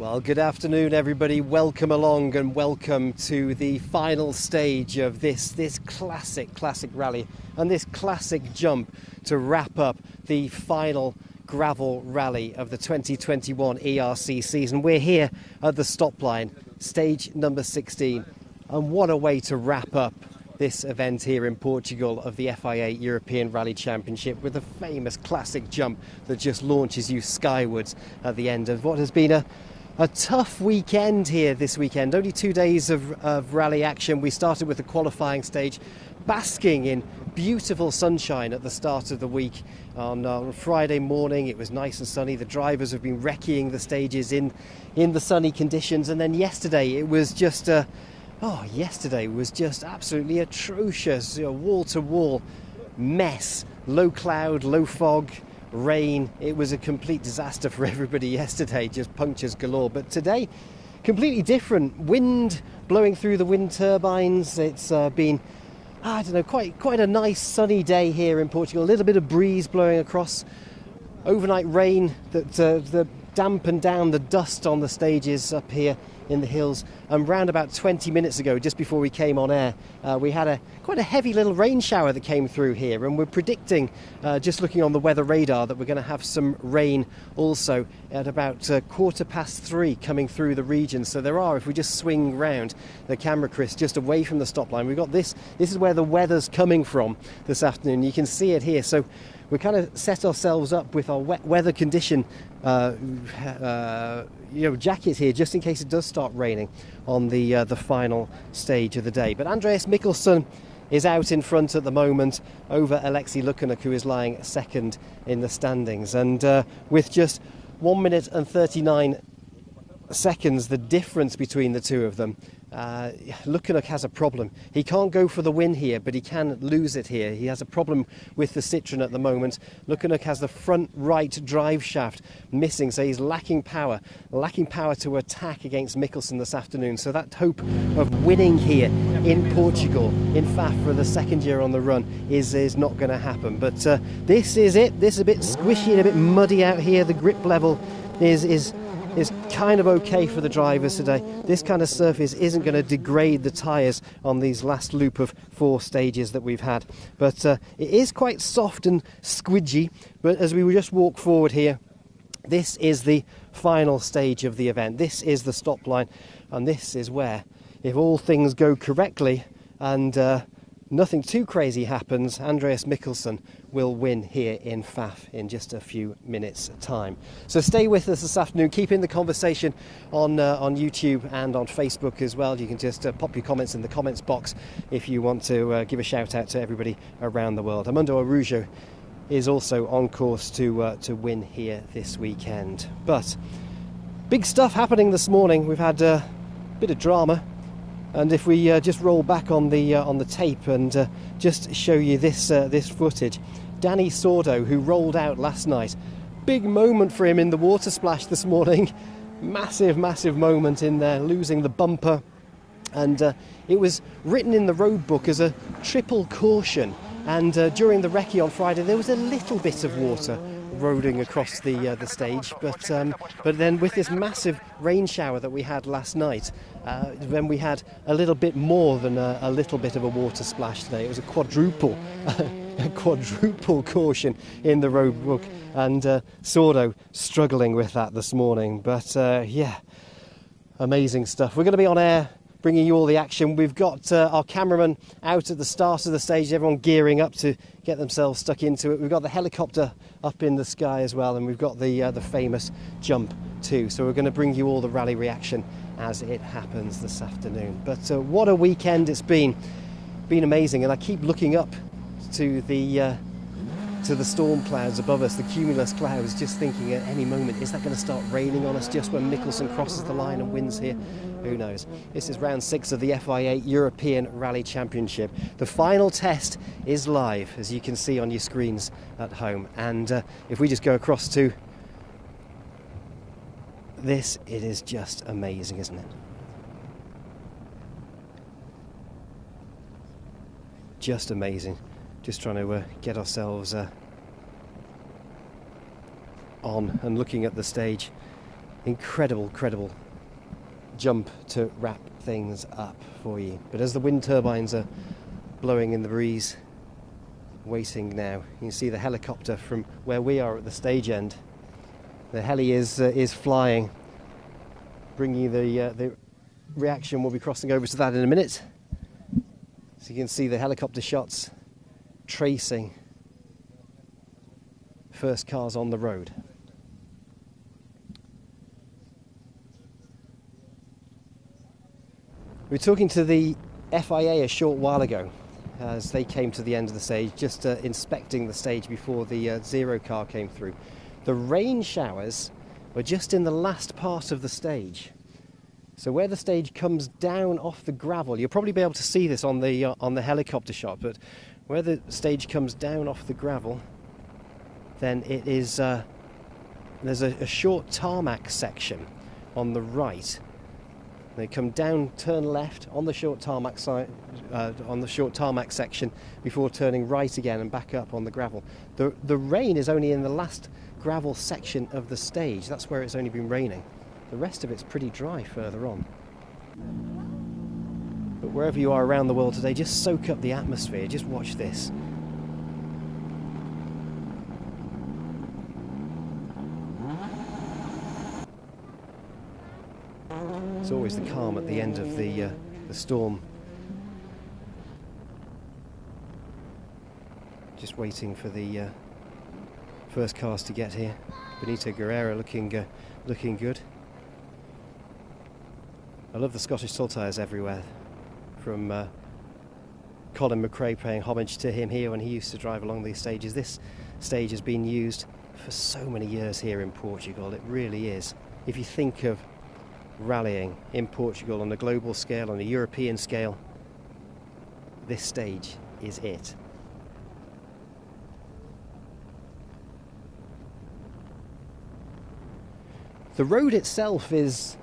Well, good afternoon, everybody. Welcome along and welcome to the final stage of this classic rally and this classic jump to wrap up the final gravel rally of the 2021 ERC season. We're here at the stop line, stage number 16, and what a way to wrap up this event here in Portugal of the FIA European Rally Championship with a famous classic jump that just launches you skywards at the end of what has been a tough weekend here this weekend. Only 2 days of rally action. We started with the qualifying stage, basking in beautiful sunshine at the start of the week. On Friday morning it was nice and sunny. The drivers have been recceing the stages in the sunny conditions, and then yesterday it was just yesterday was just absolutely atrocious. Wall-to-wall mess, low cloud, low fog, rain. It was a complete disaster for everybody yesterday, just punctures galore. But today, completely different. Wind blowing through the wind turbines. It's been, quite a nice sunny day here in Portugal. A little bit of breeze blowing across. Overnight rain that dampened down the dust on the stages up here in the hills. And round about 20 minutes ago, just before we came on air, we had quite a heavy little rain shower that came through here, and we're predicting, just looking on the weather radar, that we're going to have some rain also at about 3:15 coming through the region. So there are, if we just swing round the camera, Chris, just away from the stop line, we've got this is where the weather's coming from this afternoon. You can see it here. So we kind of set ourselves up with our wet weather condition jacket here, just in case it does start raining on the final stage of the day. But Andreas Mickelson is out in front at the moment over Alexei Lukanuk, who is lying second in the standings. And with just 1 minute and 39 seconds, the difference between the two of them, Lukanuk has a problem. He can't go for the win here, but he can lose it here. He has a problem with the Citroen at the moment. Lukanuk has the front right drive shaft missing, so he's lacking power to attack against Mickelson this afternoon. So that hope of winning here in Portugal, in Fafe, for the second year on the run is not going to happen. But this is it. This is a bit squishy and a bit muddy out here. The grip level is kind of okay for the drivers today. This kind of surface isn't going to degrade the tyres on these last loop of 4 stages that we've had. But it is quite soft and squidgy. But as we just walk forward here, this is the final stage of the event. This is the stop line, and this is where, if all things go correctly and nothing too crazy happens, Andreas Mickelson will win here in Fafe in just a few minutes' time. So stay with us this afternoon. Keep in the conversation on YouTube and on Facebook as well. You can just pop your comments in the comments box if you want to give a shout out to everybody around the world. Armando Araujo is also on course to win here this weekend. But big stuff happening this morning. We've had a bit of drama. And if we just roll back on the tape and just show you this footage, Danny Sordo, who rolled out last night, big moment for him in the water splash this morning, massive moment in there, losing the bumper, and it was written in the road book as a triple caution. And during the recce on Friday, there was a little bit of water roding across the stage, but then with this massive rain shower that we had last night, then we had a little bit more than a little bit of a water splash today. It was a quadruple caution in the road book, and Sordo struggling with that this morning. But amazing stuff. We're going to be on air bringing you all the action. We've got our cameraman out at the start of the stage, everyone gearing up to get themselves stuck into it. We've got the helicopter up in the sky as well, and we've got the famous jump too. So we're going to bring you all the rally reaction as it happens this afternoon. But what a weekend it's been amazing. And I keep looking up to the storm clouds above us, the cumulus clouds, just thinking at any moment, is that going to start raining on us just when Mickelson crosses the line and wins here? Who knows? This is round 6 of the FIA European Rally Championship. The final test is live, as you can see on your screens at home. And if we just go across to this, it is just amazing, isn't it? Just amazing. Just trying to get ourselves on and looking at the stage. incredible jump to wrap things up for you. But as the wind turbines are blowing in the breeze, waiting now, you can see the helicopter from where we are at the stage end. The heli is flying, bringing the reaction. We'll be crossing over to that in a minute. So you can see the helicopter shots tracing first cars on the road. We were talking to the FIA a short while ago as they came to the end of the stage, just inspecting the stage before the Zero car came through. The rain showers were just in the last part of the stage. So where the stage comes down off the gravel, you'll probably be able to see this on the helicopter shot, but where the stage comes down off the gravel, then it is there's a short tarmac section on the right. They come down, turn left on the short tarmac side, on the short tarmac section before turning right again and back up on the gravel. The rain is only in the last gravel section of the stage. That's where it's only been raining. The rest of it's pretty dry further on. But wherever you are around the world today, just soak up the atmosphere. Just watch this. It's always the calm at the end of the storm. Just waiting for the first cars to get here. Benito Guerrero looking good. I love the Scottish tall tyres everywhere. From Colin McRae paying homage to him here when he used to drive along these stages. This stage has been used for so many years here in Portugal. It really is. If you think of rallying in Portugal on a global scale, on a European scale, this stage is it. The road itself is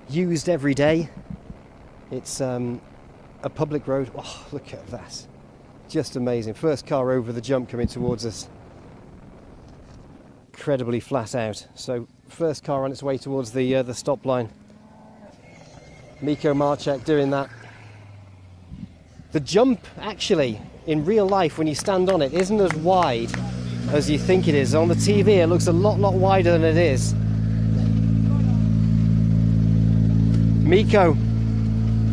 used every day. It's a public road. Oh, look at that. Just amazing. First car over the jump coming towards us. Incredibly flat out. So first car on its way towards the stop line. Miko Marchek doing that. The jump, actually, in real life, when you stand on it, isn't as wide as you think it is. On the TV, it looks a lot wider than it is. Miko,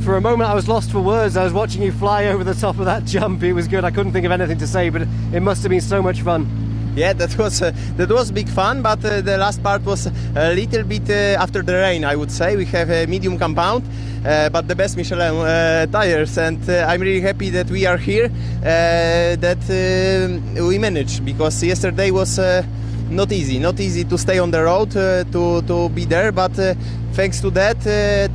for a moment I was lost for words. I was watching you fly over the top of that jump. It was good. I couldn't think of anything to say, but it must have been so much fun. Yeah, that was big fun, but the last part was a little bit after the rain, I would say. We have a medium compound, but the best Michelin tires, and I'm really happy that we are here, that we managed, because yesterday was not easy to stay on the road, to be there, but thanks to that,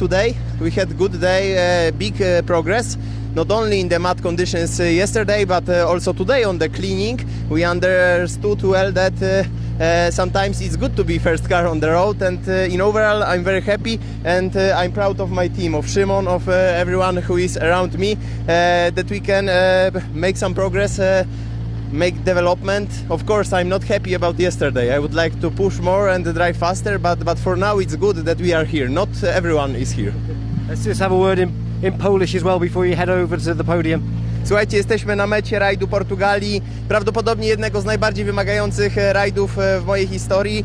today we had good day, big progress. Not only in the mud conditions yesterday, but also today on the cleaning. We understood well that sometimes it's good to be first car on the road, and in overall I'm very happy, and I'm proud of my team, of Szymon, of everyone who is around me, that we can make some progress, make development. Of course, I'm not happy about yesterday. I would like to push more and drive faster, but for now it's good that we are here. Not everyone is here. Let's just have a word in Polish as well before you head over to the podium. Słuchajcie, jesteśmy na mecie rajdu Portugalii, prawdopodobnie jednego z najbardziej wymagających rajdów w mojej historii.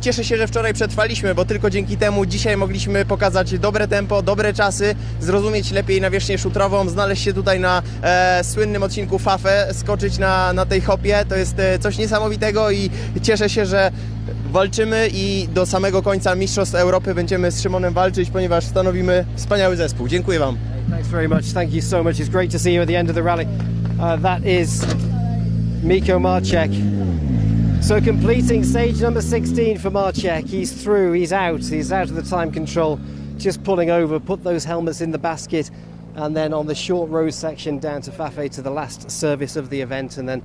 Cieszę się, że wczoraj przetrwaliśmy, bo tylko dzięki temu dzisiaj mogliśmy pokazać dobre tempo, dobre czasy, zrozumieć lepiej nawierzchnię szutrową, znaleźć się tutaj na słynnym odcinku Fafe, skoczyć na tej hopie. To jest coś niesamowitego i cieszę się, że walczymy i do samego końca Mistrzostw Europy będziemy z Szymonem walczyć, ponieważ stanowimy wspaniały zespół. Dziękuję Wam. Thanks very much. Thank you so much. It's great to see you at the end of the rally. That is Miko Marchek. So completing stage number 16 for Marchek. He's through, he's out of the time control. Just pulling over, put those helmets in the basket, and then on the short road section down to Fafe to the last service of the event, and then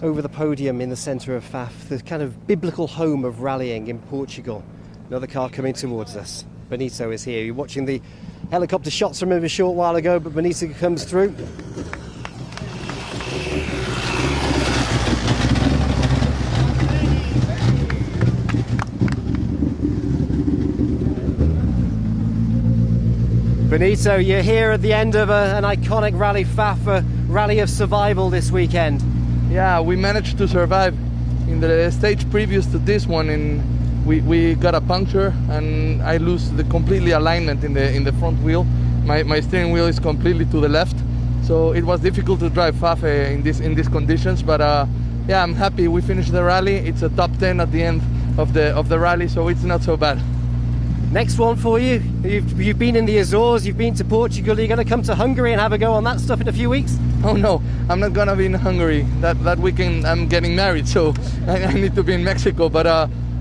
over the podium in the centre of Faf, the kind of biblical home of rallying in Portugal. Another car coming towards us. Benito is here. You're watching the helicopter shots from him a short while ago, but Benito comes through. Benito, you're here at the end of an iconic Rally Fafe, a rally of survival this weekend. Yeah, we managed to survive. In the stage previous to this one, we got a puncture and I lose the completely alignment in the front wheel. My steering wheel is completely to the left, so it was difficult to drive Fafe in these conditions. But yeah, I'm happy we finished the rally. It's a top 10 at the end of the rally, so it's not so bad. Next one for you. You've been in the Azores, you've been to Portugal. You're going to come to Hungary and have a go on that stuff in a few weeks? Oh no, I'm not gonna be in Hungary. That weekend I'm getting married, so I need to be in Mexico. But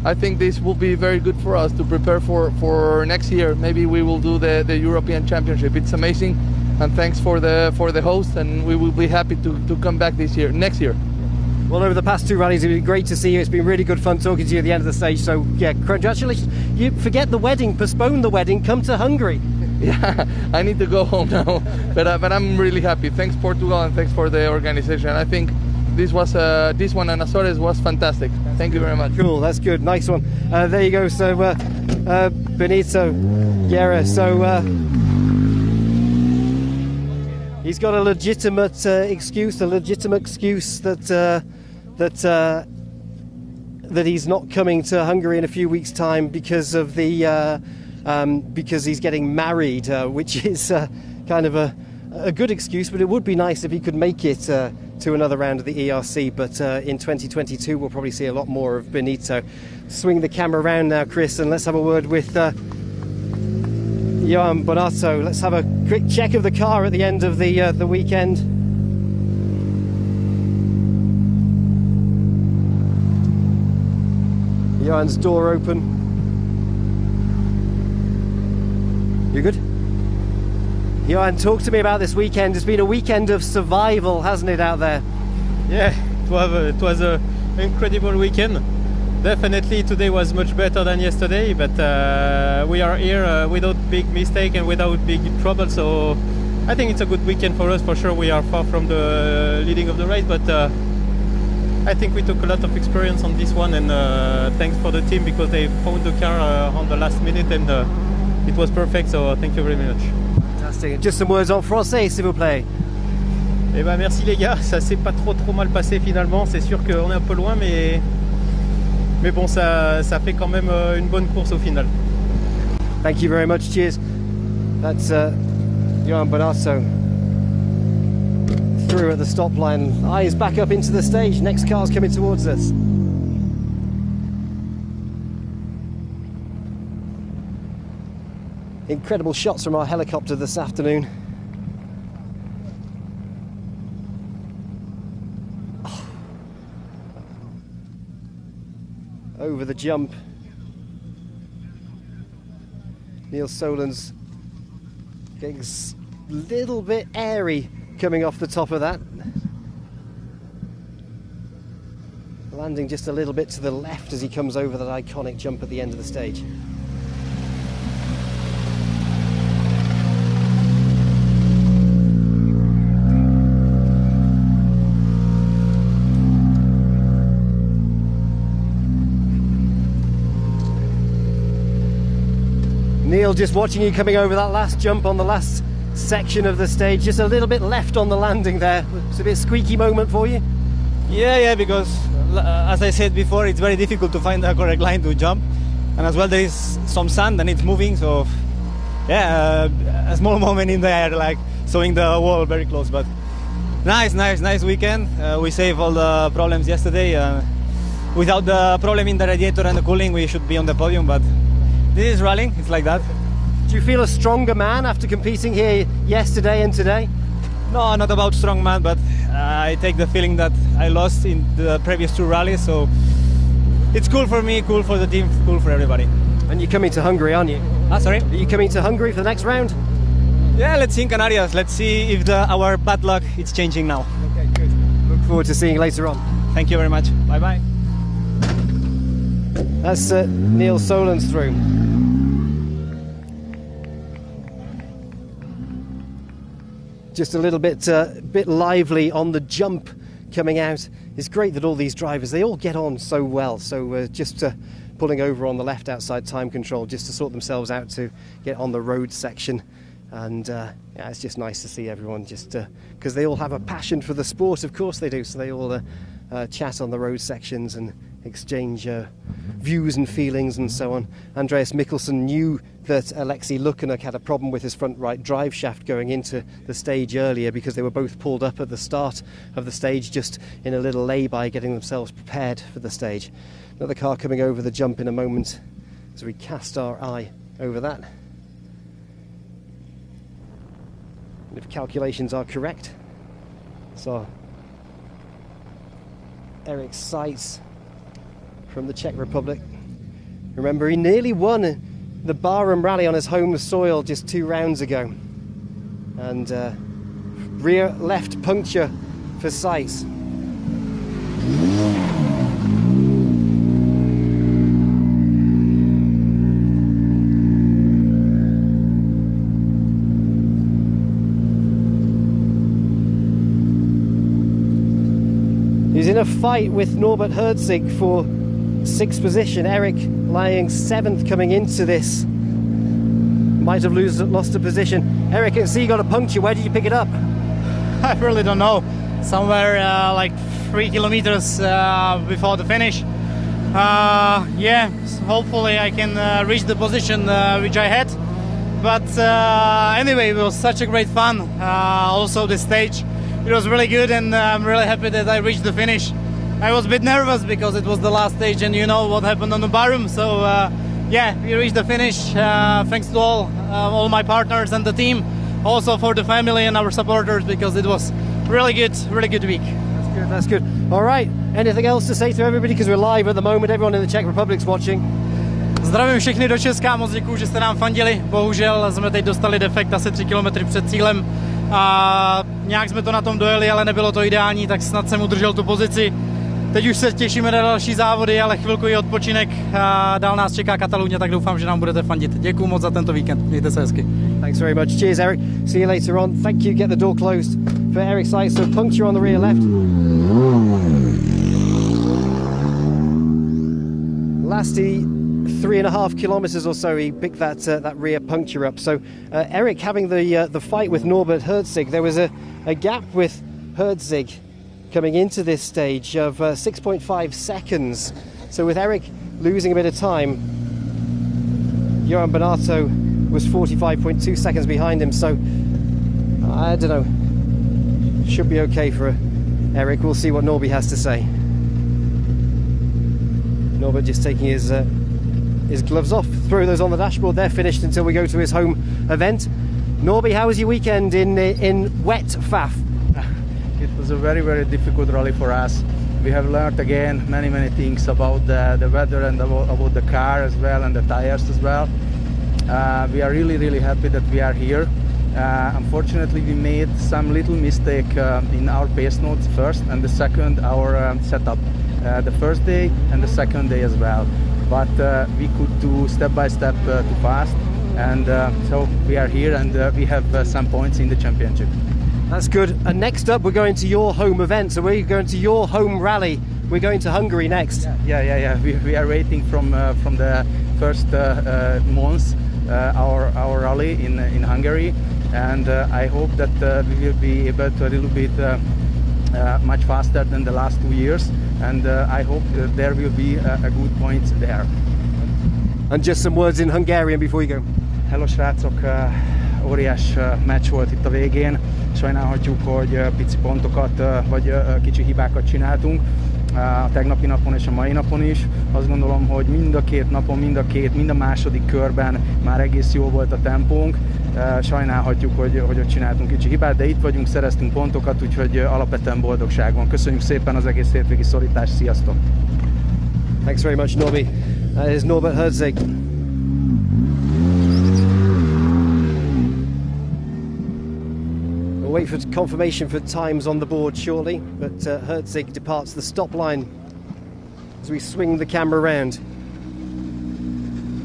I think this will be very good for us to prepare for next year. Maybe we will do the European Championship. It's amazing, and thanks for the host. And we will be happy to come back next year. Well, over the past two rallies, it's been great to see you. It's been really good fun talking to you at the end of the stage. So yeah, congratulations. You forget the wedding, postpone the wedding, come to Hungary. Yeah, I need to go home now, but I'm really happy. Thanks Portugal and thanks for the organization. I think this one and Azores was fantastic. Thank you very much. Cool, that's good, nice one. There you go. So Benito Guerra. So he's got a legitimate excuse that he's not coming to Hungary in a few weeks' time because of the. Because he's getting married, which is kind of a good excuse, but it would be nice if he could make it to another round of the ERC. But in 2022, we'll probably see a lot more of Benito. Swing the camera around now, Chris, and let's have a word with Johan Bonato. Let's have a quick check of the car at the end of the weekend. Johan's door open. You good? Johan, talk to me about this weekend. It's been a weekend of survival, hasn't it, out there? Yeah, it was an incredible weekend. Definitely today was much better than yesterday, but we are here without big mistake and without big trouble, so I think it's a good weekend for us. For sure, we are far from the leading of the race, but I think we took a lot of experience on this one, and thanks for the team because they found the car on the last minute, and it was perfect, so thank you very much. Fantastic. Just some words en français, s'il vous plaît. Eh ben merci les gars, ça s'est pas trop mal passé finalement. C'est sûr qu'on est un peu loin, mais bon, ça fait quand même une bonne course au final. Thank you very much. Cheers. That's Johan Bonato through at the stop line. Eyes back up into the stage. Next car's coming towards us. Incredible shots from our helicopter this afternoon. Oh. Over the jump. Neil Solan's getting a little bit airy coming off the top of that. Landing just a little bit to the left as he comes over that iconic jump at the end of the stage. Neil, just watching you coming over that last jump on the last section of the stage, just a little bit left on the landing there. It's a bit squeaky moment for you? Yeah, because as I said before, it's very difficult to find the correct line to jump, and as well there is some sand and it's moving, so yeah, a small moment in the air, like showing the wall very close. But nice weekend. We saved all the problems yesterday. Without the problem in the radiator and the cooling, we should be on the podium, but this is rallying, it's like that. Do you feel a stronger man after competing here yesterday and today? No, not about strong man, but I take the feeling that I lost in the previous two rallies, so it's cool for me, cool for the team, cool for everybody. And you're coming to Hungary, aren't you? Sorry? Are you coming to Hungary for the next round? Yeah, let's see in Canarias. Let's see if our bad luck is changing now. Okay, good. Look forward to seeing you later on. Thank you very much. Bye-bye. That's Neil Solan's through. Just a little bit lively on the jump coming out. It's great that all these drivers, they all get on so well. So just pulling over on the left outside time control just to sort themselves out to get on the road section. And yeah, it's just nice to see everyone, just because they all have a passion for the sport, of course they do, so they all chat on the road sections and exchange views and feelings and so on. Andreas Mickelson knew that Alexei Lukyanuk had a problem with his front right drive shaft going into the stage earlier, because they were both pulled up at the start of the stage, just in a little lay-by, getting themselves prepared for the stage. Another car coming over the jump in a moment as we cast our eye over that. And if calculations are correct, so Eric Seitz from the Czech Republic. Remember, he nearly won the Barham Rally on his home soil just 2 rounds ago. And rear left puncture for Seitz. He's in a fight with Norbert Herzig for 6th position. Eric lying 7th coming into this. Might have lost a position. Eric, I can see you got a puncture. Where did you pick it up? I really don't know. Somewhere like 3 kilometers before the finish. Yeah, so hopefully I can reach the position which I had. But anyway, it was such a great fun. Also the stage, it was really good, and I'm really happy that I reached the finish. I was a bit nervous because it was the last stage, and you know what happened on the Barham. So yeah, we reached the finish. Thanks to all my partners and the team, also for the family and our supporters, because it was really good week. That's good, that's good. All right, anything else to say to everybody, because we're live at the moment, everyone in the Czech Republic's watching. Zdravím všechny do Česka, moc děkuju, že jste nám fandili. Bohužel jsme teď dostali defekt asi 3 kilometry před cílem a nějak jsme to na tom dojeli, ale nebylo to ideální, tak snad jsem udržel tu pozici. Teď už se těšíme na další závody, ale chvilku je odpočinek a dál nás čeká Kataluně, tak doufám, že nám budete fandit. Děkuju moc za tento víkend, mějte se hezky. Thanks very much. Cheers, Eric. See you later on. Thank you. Get the door closed for Eric Seitz. So puncture on the rear left. Last 3.5 kilometers or so, he picked that rear puncture up. So Eric having the fight with Norbert Herzig. There was a gap with Herzig coming into this stage of 6.5 seconds. So with Eric losing a bit of time, Johan Bonato was 45.2 seconds behind him. So I don't know, should be okay for Eric. We'll see what Norby has to say. Norbert just taking his gloves off, throw those on the dashboard. They're finished until we go to his home event. Norby, how was your weekend in wet Fafe? It was a very difficult rally for us. We have learned again many things about the weather and about the car as well, and the tires as well. We are really happy that we are here. Unfortunately, we made some little mistake in our pace notes first, and the second our setup. The first day and the second day as well. But we could do step by step too fast, and so we are here, and we have some points in the championship. That's good. And next up, we're going to your home event. So we're going to your home rally. We're going to Hungary next. Yeah. We are waiting from the first months our rally in Hungary, and I hope that we will be able to a little bit much faster than the last 2 years, and I hope there will be a good point there. And just some words in Hungarian before you go. Hello srácok, óriás meccs volt itt a végén. Sajnálhatjuk, hogy pici pontokat vagy kicsi hibákat csináltunk a tegnapi napon és a mai napon is. Azt gondolom, hogy mind a két napon, mind a második körben már egész jó volt a tempónk. Sajnálhatjuk, hogy ott csináltunk kicsi hibát, de itt vagyunk, szereztünk pontokat, úgyhogy alapvetően boldogság van. Köszönjük szépen az egész hétvégi szorítást, sziasztok! Thanks very much, Norby. That is Norbert Herzig. We'll wait for confirmation for times on the board shortly, but Herzig departs the stop line as we swing the camera around.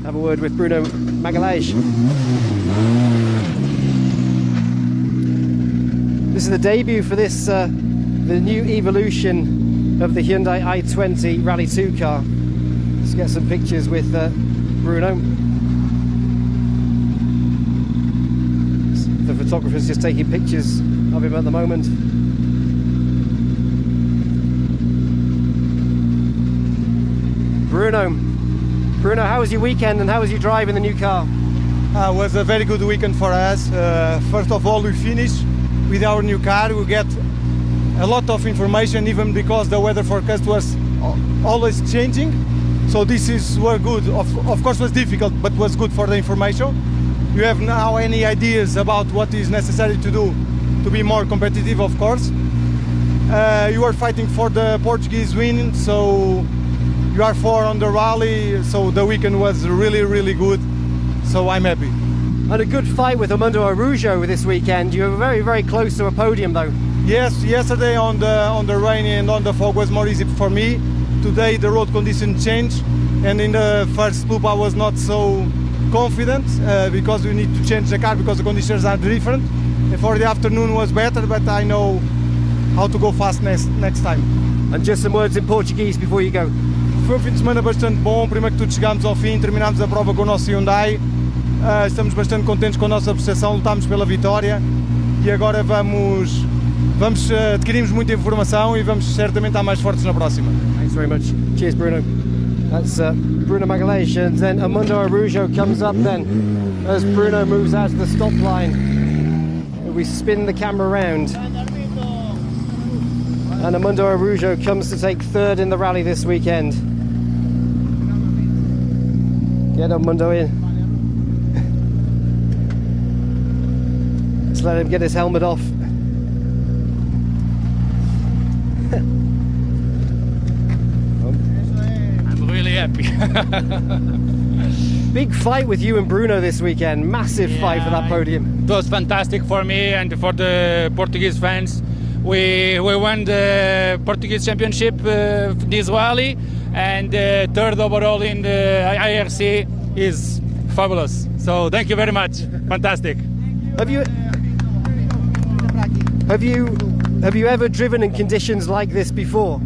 Have a word with Bruno Magalhaes. This is the debut for this, the new evolution of the Hyundai i20 Rally 2 car. Let's get some pictures with Bruno. photographers just taking pictures of him at the moment. Bruno, how was your weekend and how was your drive in the new car? It was a very good weekend for us. First of all, we finished with our new car. We get a lot of information, even because the weather forecast was always changing. So were good. Of course, was difficult, but was good for the information. You have now any ideas about what is necessary to do to be more competitive, of course. You are fighting for the Portuguese win, so you are 4 on the rally, so the weekend was really, really good. So I'm happy. And a good fight with Umberto Scandola this weekend. You were very, very close to a podium, though. Yes, yesterday on the rain and on the fog was more easy for me. Today the road conditions changed, and in the first loop I was not so confident because we need to change the car because the conditions are different. And for the afternoon was better, but I know how to go fast next time. And just some words in Portuguese before you go. Foi um fim de semana bastante bom. Primeiro que tudo chegámos ao fim, terminámos a prova com o nosso Hyundai. Estamos bastante contentes com a nossa prestação, lutámos pela vitória e agora adquirimos muita informação e vamos certamente estar mais fortes na próxima. Thanks very much. Cheers, Bruno. That's Bruno Magalhães, and then Umberto Scandola comes up then as Bruno moves out to the stop line. We spin the camera around. And Umberto Scandola comes to take third in the rally this weekend. Get Umberto in. Let's let him get his helmet off. I'm really happy. Big fight with you and Bruno this weekend. Massive fight for that podium. It was fantastic for me and for the Portuguese fans. We won the Portuguese Championship this rally, and third overall in the IRC is fabulous. So thank you very much. Fantastic. Have you ever driven in conditions like this before?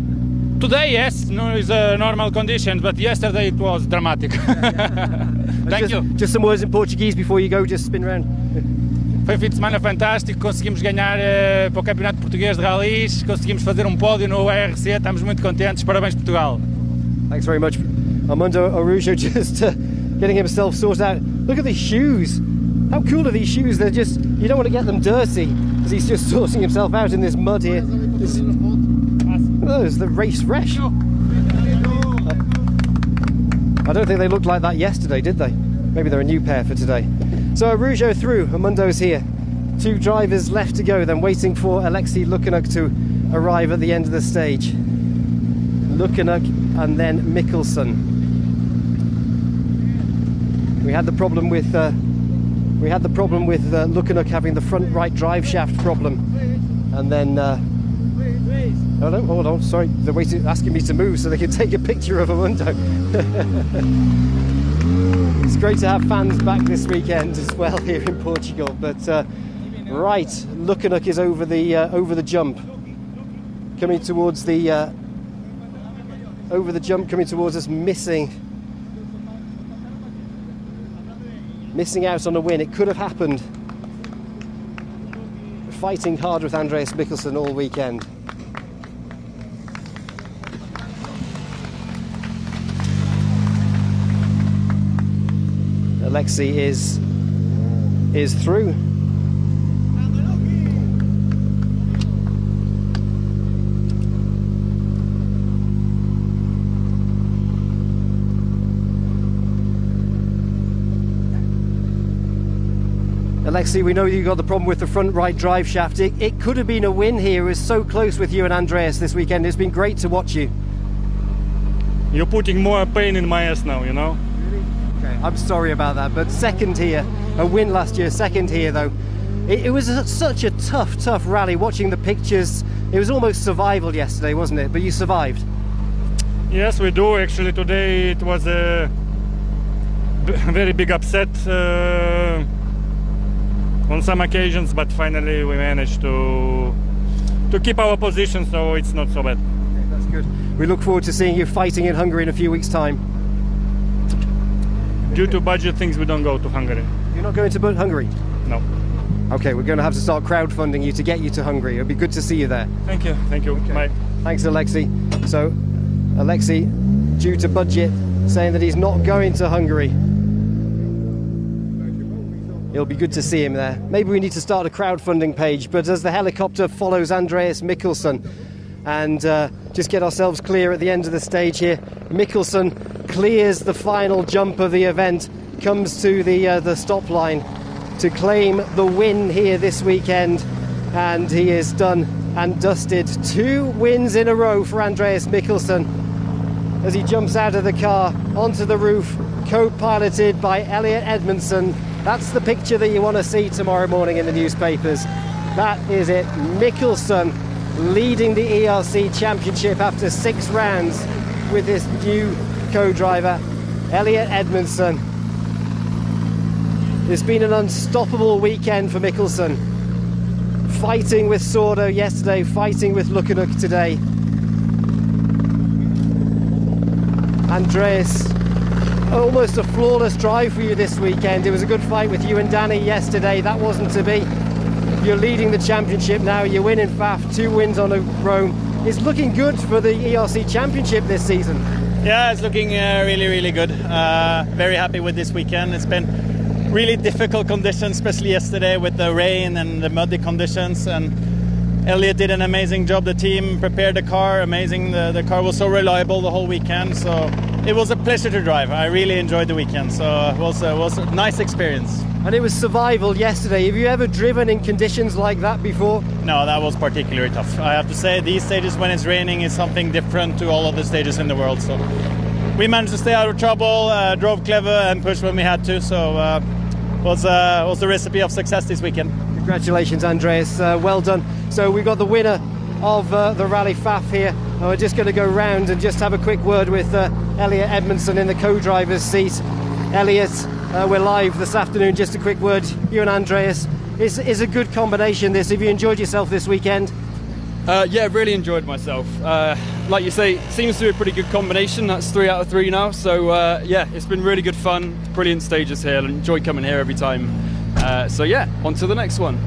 Today, yes, no, it's a normal condition, but yesterday it was dramatic. Thank you. Just some words in Portuguese before you go. Just spin around. Foi um fim de semana fantástico, conseguimos ganhar para o Campeonato Português de Rallys, conseguimos fazer um pódio no ARC, estamos muito contentes, parabéns Portugal. Thanks very much. Umberto Scandola just getting himself sorted out. Look at the shoes. How cool are these shoes? They're just, you don't want to get them dirty because he's just sorting himself out in this mud here. There's the race fresh. I don't think they looked like that yesterday, did they? Maybe they're a new pair for today. So Scandola through, Umberto's here. 2 drivers left to go, then waiting for Alexei Lukanuk to arrive at the end of the stage. Lukanuk and then Mickelson. We had the problem with Lukanuk having the front right drive shaft problem, and then oh no, hold on, sorry, they're asking me to move so they can take a picture of Umberto. It's great to have fans back this weekend as well here in Portugal. But right, Lukanuk is over the jump, coming towards the over the jump, coming towards us, missing out on a win. It could have happened. Fighting hard with Andreas Mickelson all weekend. Alexei is through. Alexei, we know you got the problem with the front right drive shaft. It could have been a win here. It was so close with you and Andreas this weekend. It's been great to watch you. You're putting more pain in my ass now, you know? Okay, I'm sorry about that, but second here, a win last year, second here though. It was such a tough rally, watching the pictures. It was almost survival yesterday, wasn't it? But you survived. Yes, we do. Actually, today it was a very big upset on some occasions, but finally we managed to keep our position, so it's not so bad. Okay, that's good. We look forward to seeing you fighting in Hungary in a few weeks' time. Due to budget things, we don't go to Hungary. You're not going to Hungary? No. Okay, we're going to have to start crowdfunding you to get you to Hungary. It'll be good to see you there. Thank you. Thank you. Okay. Bye. Thanks, Alexei. So, Alexei, due to budget, saying that he's not going to Hungary. It'll be good to see him there. Maybe we need to start a crowdfunding page, but as the helicopter follows Andreas Mickelson, and just get ourselves clear at the end of the stage here, Mickelson clears the final jump of the event, comes to the stop line to claim the win here this weekend, and he is done and dusted. 2 wins in a row for Andreas Mickelson as he jumps out of the car onto the roof, co-piloted by Elliot Edmondson. That's the picture that you want to see tomorrow morning in the newspapers. That is it. Mickelson leading the ERC Championship after 6 rounds with this new co-driver, Elliot Edmondson. It's been an unstoppable weekend for Mickelson. Fighting with Sordo yesterday, fighting with Lukyanuk today. Andreas, almost a flawless drive for you this weekend. It was a good fight with you and Danny yesterday. That wasn't to be. You're leading the championship now. You win in Faf, 2 wins on a row. It's looking good for the ERC Championship this season. Yeah, it's looking really, really good. Very happy with this weekend. It's been really difficult conditions, especially yesterday with the rain and the muddy conditions. And Elliot did an amazing job. The team prepared the car, amazing. The car was so reliable the whole weekend. So it was a pleasure to drive. I really enjoyed the weekend. So it was a nice experience. And it was survival yesterday. Have you ever driven in conditions like that before? No, that was particularly tough. I have to say these stages when it's raining is something different to all other stages in the world. So we managed to stay out of trouble, drove clever and pushed when we had to. So was the recipe of success this weekend. Congratulations, Andreas. Well done. So we've got the winner of the Rally Faf here. And we're just going to go round and just have a quick word with Elliot Edmondson in the co-driver's seat. Elliot, we're live this afternoon. Just a quick word. You and Andreas, is a good combination this. Have you enjoyed yourself this weekend? Yeah, really enjoyed myself. Like you say, seems to be a pretty good combination. That's 3 out of 3 now. So yeah, it's been really good fun. Brilliant stages here. I enjoy coming here every time. So yeah, on to the next one.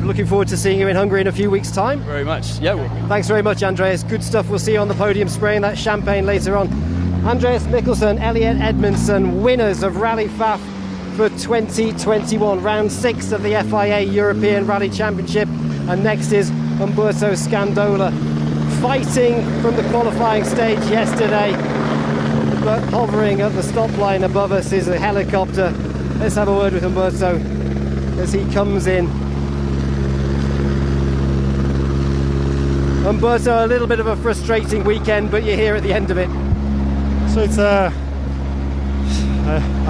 Looking forward to seeing you in Hungary in a few weeks' time. Very much. Yeah. Thanks very much, Andreas. Good stuff. We'll see you on the podium spraying that champagne later on. Andreas Mickelson, Elliot Edmondson, winners of Rally Faf for 2021. Round 6 of the FIA European Rally Championship. And next is Umberto Scandola, fighting from the qualifying stage yesterday, but hovering at the stop line above us is a helicopter. Let's have a word with Umberto as he comes in. Umberto, a little bit of a frustrating weekend, but you're here at the end of it. So it's a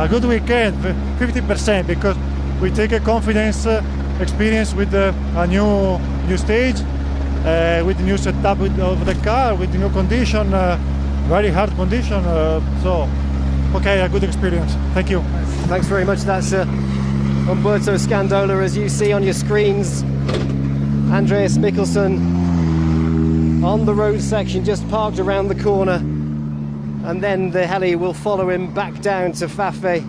good weekend, 50%, because we take a confidence experience with a new stage, with the new setup of the car, with the new condition, very hard condition. So, okay, a good experience. Thank you. Thanks very much. That's Umberto Scandola, as you see on your screens. Andreas Mickelson on the road section, just parked around the corner, and then the heli will follow him back down to Fafe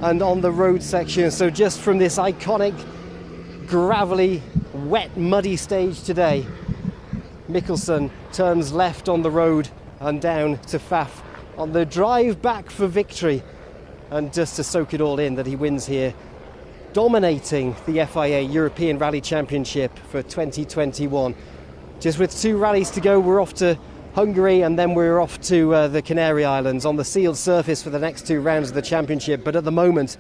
and on the road section. So just from this iconic gravelly, wet, muddy stage today, Mickelson turns left on the road and down to Faf on the drive back for victory, and just to soak it all in that he wins here, dominating the FIA European Rally Championship for 2021. Just with 2 rallies to go, we're off to Hungary, and then we're off to the Canary Islands on the sealed surface for the next 2 rounds of the championship. But at the moment,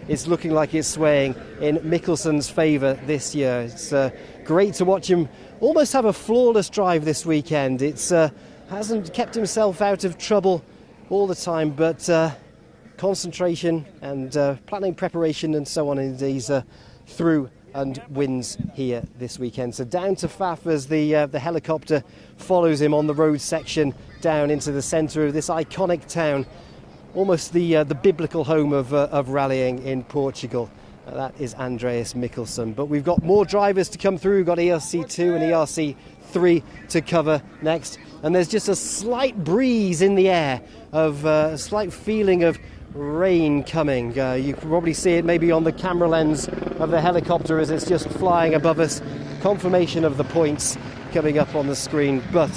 it's looking like it's swaying in Mickelson's favour this year. It's great to watch him almost have a flawless drive this weekend. It's hasn't kept himself out of trouble all the time, but concentration and planning, preparation and so on, and he's through and wins here this weekend. So down to Faf as the helicopter follows him on the road section down into the centre of this iconic town, almost the biblical home of rallying in Portugal. That is Andreas Mickelson. But we've got more drivers to come through. We've got ERC2 and ERC3 to cover next. And there's just a slight breeze in the air, of a slight feeling of rain coming. You can probably see it maybe on the camera lens of the helicopter as it's just flying above us. Confirmation of the points coming up on the screen, but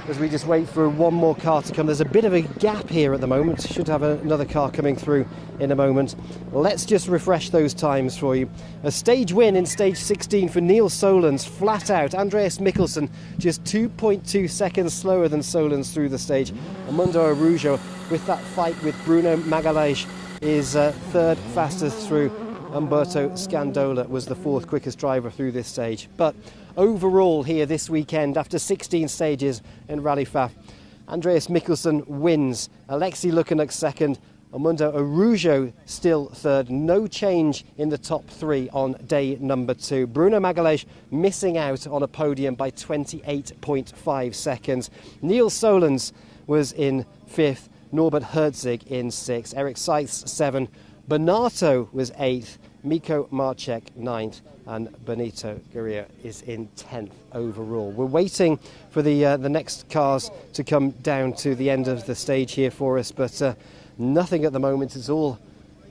as we just wait for one more car to come, there's a bit of a gap here at the moment. Should have another car coming through in a moment. Let's just refresh those times for you. A stage win in stage 16 for Neil Solans, flat out. Andreas Mickelson just 2.2 seconds slower than Solans through the stage. Mundo Araujo, with that fight with Bruno Magalhães, is third fastest through. Umberto Scandola was the fourth quickest driver through this stage. But overall here this weekend, after 16 stages in Rally Fafe, Andreas Mickelson wins, Alexei Lukanuk second, Mundo Araujo still third. No change in the top three on day number 2. Bruno Magalhães missing out on a podium by 28.5 seconds. Neil Solans was in 5th, Norbert Herzig in 6th, Eric Seitz 7th, Bernardo was 8th, Miko Marchek 9th, and Benito Guerrero is in 10th overall. We're waiting for the next cars to come down to the end of the stage here for us, but nothing at the moment. It's all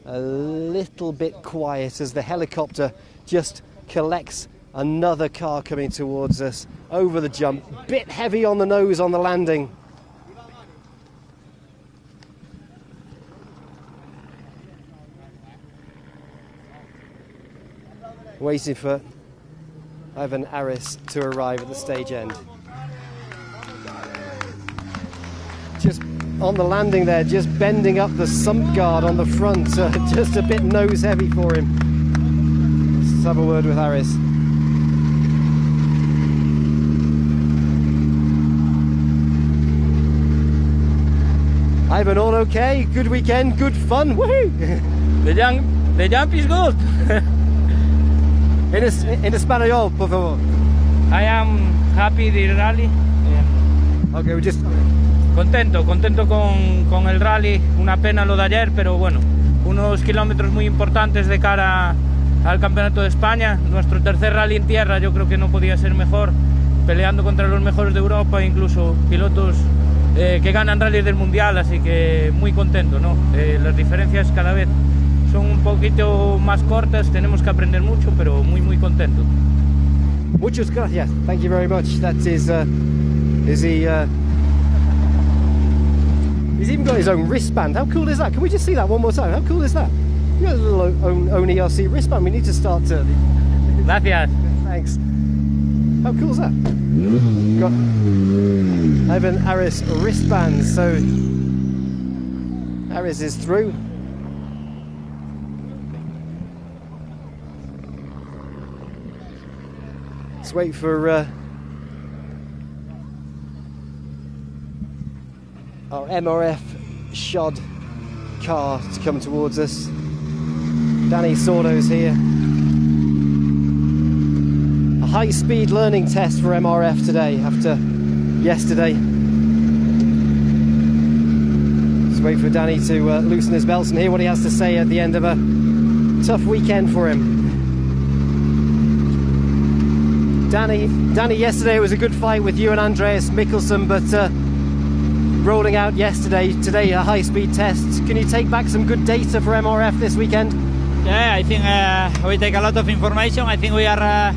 a little bit quiet as the helicopter just collects another car coming towards us over the jump. Bit heavy on the nose on the landing. Waiting for Ivan Aris to arrive at the stage end. Just on the landing there, just bending up the sump guard on the front, just a bit nose heavy for him. Let's have a word with Aris. Ivan, all okay? Good weekend, good fun, woohoo! The jump is good. En español, por favor. I am happy the rally. Okay, we just... Contento con el rally. Una pena lo de ayer, pero bueno, unos kilómetros muy importantes de cara al Campeonato de España. Nuestro tercer rally en tierra, yo creo que no podía ser mejor. Peleando contra los mejores de Europa, incluso pilotos que ganan rallies del Mundial, así que muy contento, ¿no? Las diferencias cada vez son un poquito más cortas, tenemos que aprender mucho, pero muy contento. Muchas gracias. Thank you very much. That is he? He's even got his own wristband. How cool is that? Can we just see that one more time? How cool is that? You got a little own ERC wristband. We need to start early. Gracias. Thanks. How cool is that? Got Ivan Aris wristband. So Aris is through. Let's wait for our MRF shod car to come towards us. Danny Sordo's here. A high-speed learning test for MRF today after yesterday. Let's wait for Danny to loosen his belts and hear what he has to say at the end of a tough weekend for him. Danny, yesterday was a good fight with you and Andreas Mickelson, but rolling out yesterday, today a high-speed test. Can you take back some good data for MRF this weekend? Yeah, I think we take a lot of information. I think we are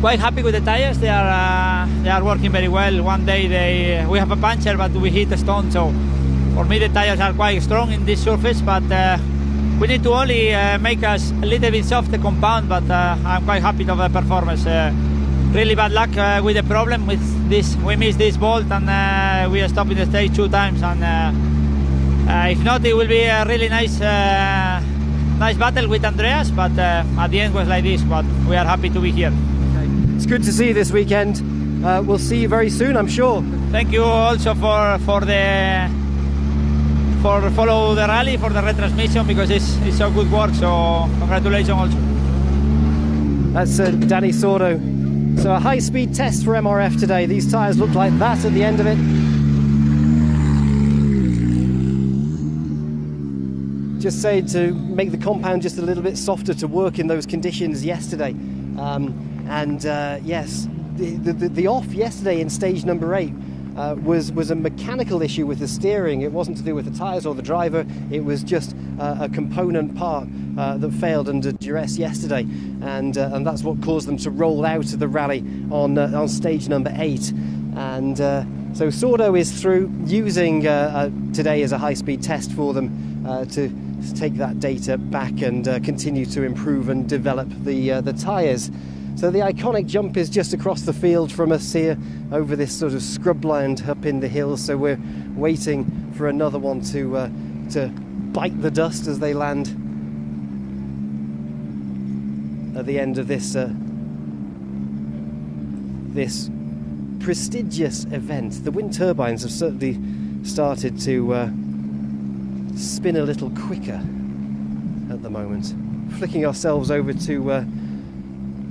quite happy with the tires. They are working very well. One day we have a puncture, but we hit a stone. So for me, the tires are quite strong in this surface, but we need to only make us a little bit soft the compound. But I'm quite happy of the performance. Really bad luck with the problem with this. We missed this bolt and we are stopping the stage 2 times. And if not, it will be a really nice battle with Andreas. But at the end was like this. But we are happy to be here. Okay. It's good to see you this weekend. We'll see you very soon, I'm sure. Thank you also for follow the rally, for the retransmission, because it's so good work. So congratulations also. That's Danny Sordo. So a high-speed test for MRF today. These tyres look like that at the end of it. Just saying to make the compound just a little bit softer to work in those conditions yesterday. Yes, the off yesterday in stage number 8 was a mechanical issue with the steering. It wasn't to do with the tyres or the driver. It was just a component part that failed under duress yesterday, and that's what caused them to roll out of the rally on stage number 8. And so Sordo is through, using today as a high-speed test for them to take that data back and continue to improve and develop the tyres. So the iconic jump is just across the field from us here over this sort of scrubland up in the hills. So we're waiting for another one to bite the dust as they land at the end of this this prestigious event. The wind turbines have certainly started to spin a little quicker at the moment. Flicking ourselves over to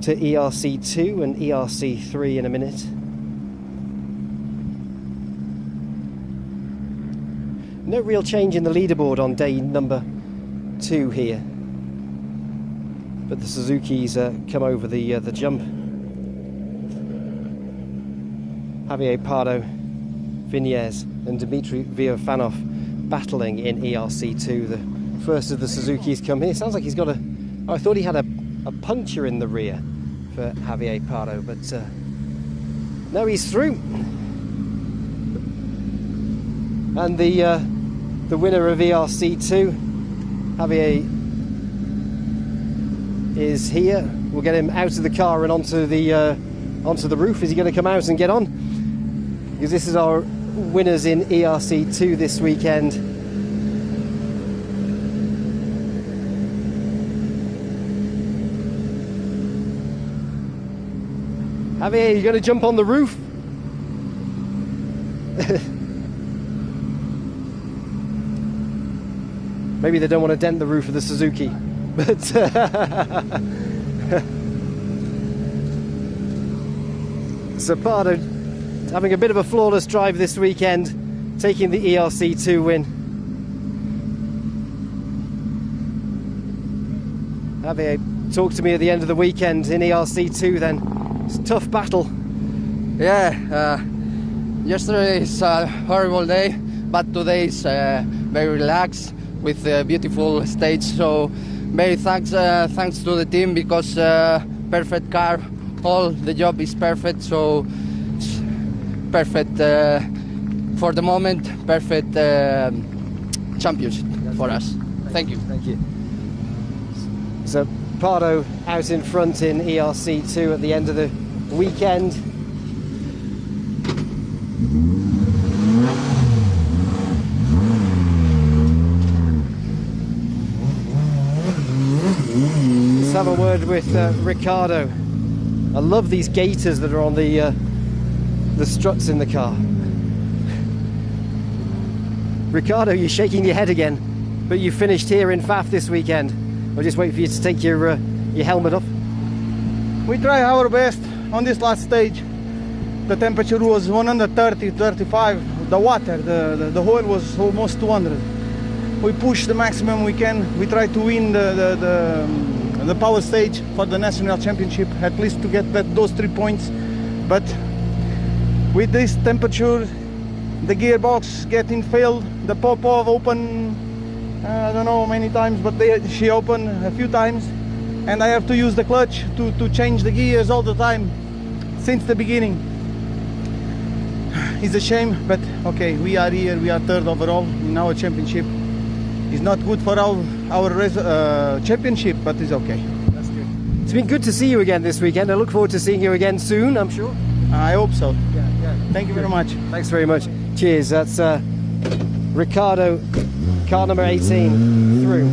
ERC2 and ERC3 in a minute. No real change in the leaderboard on day number 2 here, but the Suzuki's come over the jump. Javier Pardo, Viñez and Dmitry Viofanov battling in ERC2. The first of the Suzuki's come here. Sounds like he's got I thought he had a puncture in the rear for Javier Pardo, but no, he's through. And the winner of ERC2, Javier, is here. We'll get him out of the car and onto the roof. Is he going to come out and get on? Because this is our winners in ERC2 this weekend. Javier, you going to jump on the roof? Maybe they don't want to dent the roof of the Suzuki, but so Pardo having a bit of a flawless drive this weekend, taking the ERC2 win. Javier, talk to me at the end of the weekend in ERC2 then. It's a tough battle. Yeah, yesterday is a horrible day, but today is very relaxed with a beautiful stage. So very thanks to the team, because perfect car, all the job is perfect. So it's perfect for the moment, perfect championship for us. Thank you. Thank you. So Pardo out in front in ERC2 at the end of the weekend. Let's have a word with Ricardo. I love these gaiters that are on the struts in the car. Ricardo, you're shaking your head again, but you finished here in Fafe this weekend. I'll just wait for you to take your helmet off. We try our best on this last stage. The temperature was 130, 35. The water, the oil was almost 200. We pushed the maximum we can. We try to win the power stage for the national championship, at least to get those 3 points. But with this temperature, the gearbox getting failed, the Popov open, I don't know how many times, but she opened a few times, and I have to use the clutch to change the gears all the time since the beginning. It's a shame, but okay, we are here, we are third overall in our championship. It's not good for our championship, but it's okay. That's good. It's been good to see you again this weekend. I look forward to seeing you again soon, I'm sure. I hope so. Yeah. Thank you very much. Thanks very much. Cheers. That's Ricardo, car number 18, through.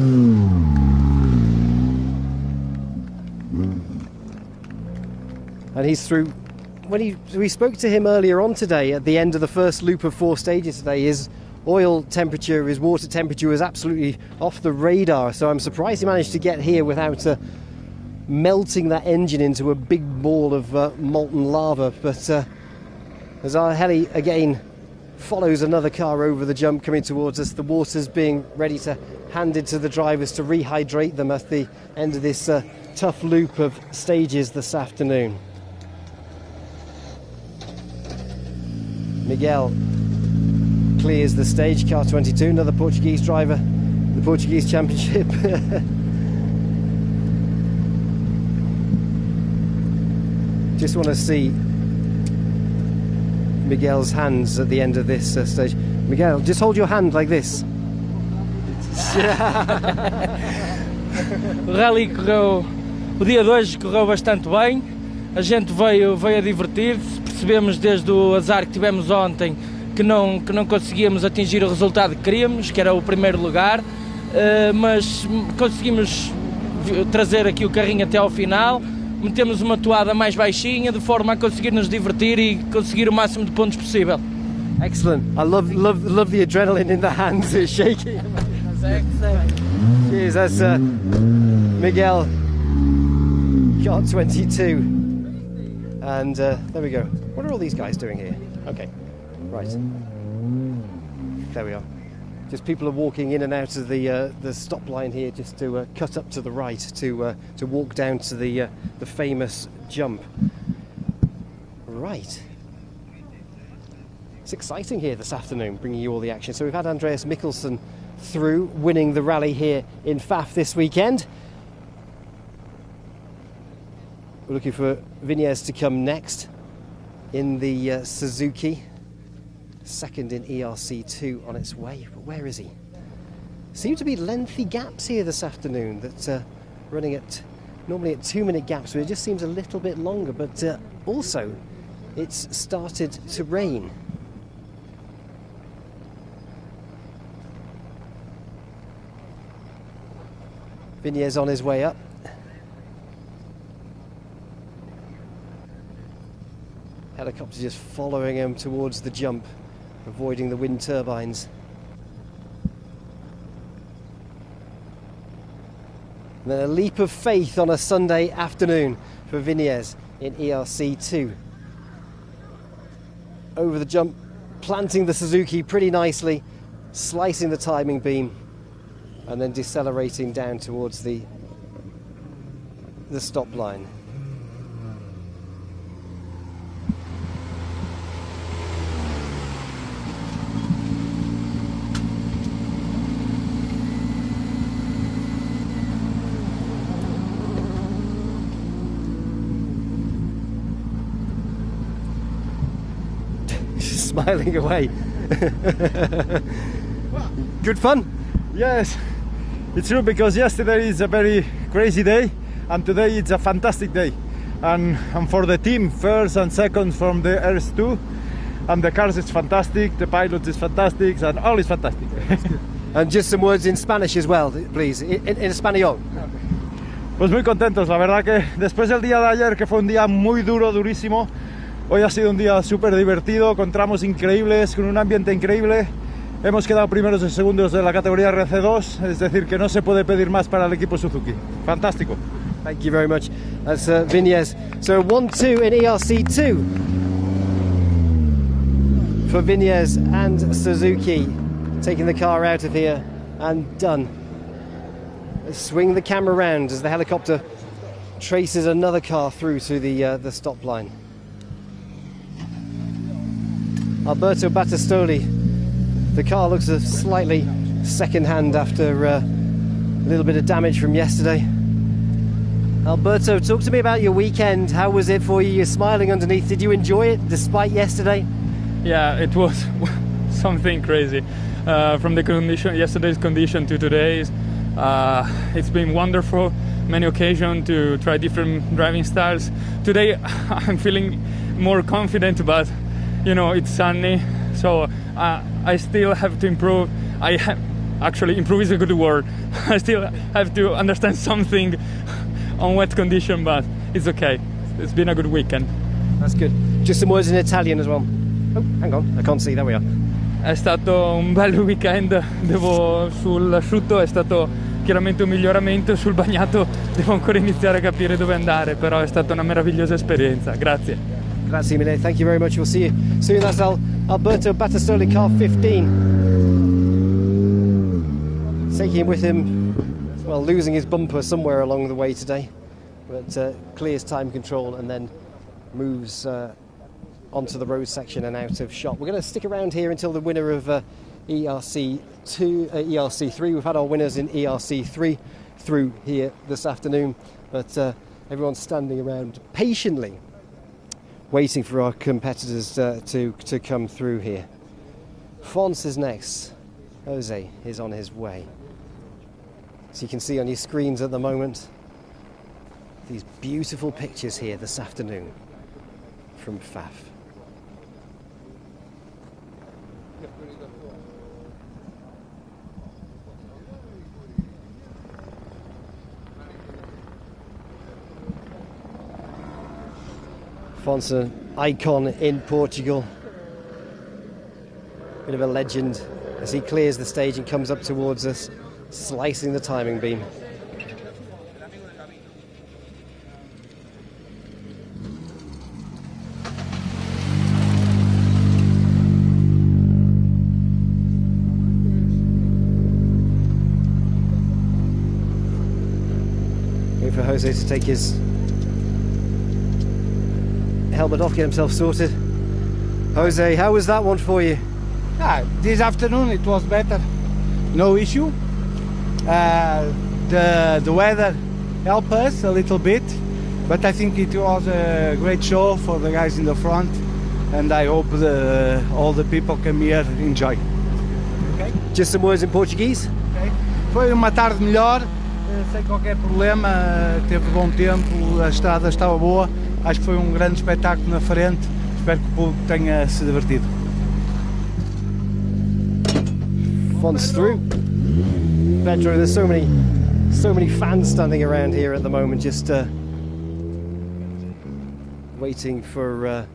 And he's through. When we spoke to him earlier on today, at the end of the first loop of 4 stages today, his oil temperature, his water temperature was absolutely off the radar. So I'm surprised he managed to get here without melting that engine into a big ball of molten lava. But as our heli again follows another car over the jump coming towards us, the water's being ready to hand it to the drivers to rehydrate them at the end of this tough loop of stages this afternoon. Miguel clears the stage, car 22, another Portuguese driver, the Portuguese Championship. Just want to see Miguel's hands at the end of this stage. Miguel, just hold your hand like this. O rally correu, o dia de hoje correu bastante bem, a gente veio a divertir-se, percebemos desde o azar que tivemos ontem que não conseguíamos atingir o resultado que queríamos, que era o primeiro lugar, mas conseguimos trazer aqui o carrinho até ao final, metemos uma toada mais baixinha de forma a conseguir nos divertir e conseguir o máximo de pontos possível. Excellent. I love the adrenaline in the hands. It's shaking. Cheers, that's Miguel, car 22. And there we go. What are all these guys doing here? Okay, right. There we are. Just people are walking in and out of the stop line here, just to cut up to the right to walk down to the famous jump. Right. It's exciting here this afternoon, bringing you all the action. So we've had Andreas Mickelson through, winning the rally here in Fafe this weekend. We're looking for Viñez to come next in the Suzuki. Second in ERC2 on its way. But where is he? Seem to be lengthy gaps here this afternoon that running at normally at 2-minute gaps, but it just seems a little bit longer. But also it's started to rain. Viñez on his way up. Helicopter just following him towards the jump, avoiding the wind turbines. And then a leap of faith on a Sunday afternoon for Viñez in ERC2. Over the jump, planting the Suzuki pretty nicely, slicing the timing beam, and then decelerating down towards the stop line. Smiling away. Good fun? Yes, it's true, because yesterday is a very crazy day and today it's a fantastic day. And for the team, first and second from the RS2, and the cars is fantastic, the pilot is fantastic, and all is fantastic. And just some words in Spanish as well, please, in español. Pues muy contentos, la verdad que después del día de ayer, que fue un día muy duro, durísimo, hoy ha sido un día súper divertido, con tramos increíbles, con un ambiente increíble. Hemos quedado primeros y segundos de la categoría RC2, es decir, que no se puede pedir más para el equipo Suzuki. Fantástico. Thank you very much. That's Viñez. So 1-2 in ERC2 for Viñez and Suzuki, taking the car out of here and done. Let's swing the camera around as the helicopter traces another car through to the stop line. Alberto Batastroli. The car looks a slightly second-hand after a little bit of damage from yesterday. Alberto, talk to me about your weekend. How was it for you? You're smiling underneath. Did you enjoy it despite yesterday? Yeah, it was something crazy. From the condition, yesterday's condition to today's, it's been wonderful. Many occasions to try different driving styles. Today I'm feeling more confident, but you know, it's sunny, so I still have to improve. Actually, improve is a good word. I still have to understand something on wet condition, but it's okay. It's been a good weekend. That's good. Just some words in Italian as well. Oh, hang on, I can't see, there we are. È stato un bel weekend, sull'asciutto è stato chiaramente un miglioramento, sul bagnato devo ancora iniziare a capire dove andare, però è stata una meravigliosa esperienza. Grazie. Grazie mille, thank you very much. We'll see you soon. That's Alberto Batastroli, car 15. Taking with him, well, losing his bumper somewhere along the way today, but clears time control and then moves onto the road section and out of shot. We're going to stick around here until the winner of ERC3. We've had our winners in ERC3 through here this afternoon, but everyone's standing around patiently waiting for our competitors to come through here. Fons is next. Jose is on his way. So you can see on your screens at the moment these beautiful pictures here this afternoon from Fafe. Fons, an icon in Portugal, bit of a legend as he clears the stage and comes up towards us, slicing the timing beam. Wait for Jose to take his helmet off, get himself sorted. Jose, how was that one for you? This afternoon it was better, no issue. The weather helped us a little bit, but I think it was a great show for the guys in the front, and I hope all the people come here enjoy. Okay? Just some words in Portuguese. Okay. Foi uma tarde melhor, sem qualquer problema, teve bom tempo, a estrada estava boa, acho que foi um grande espetáculo na frente, espero que o público tenha se divertido. Fons through. Pedro, there's so many fans standing around here at the moment, just waiting for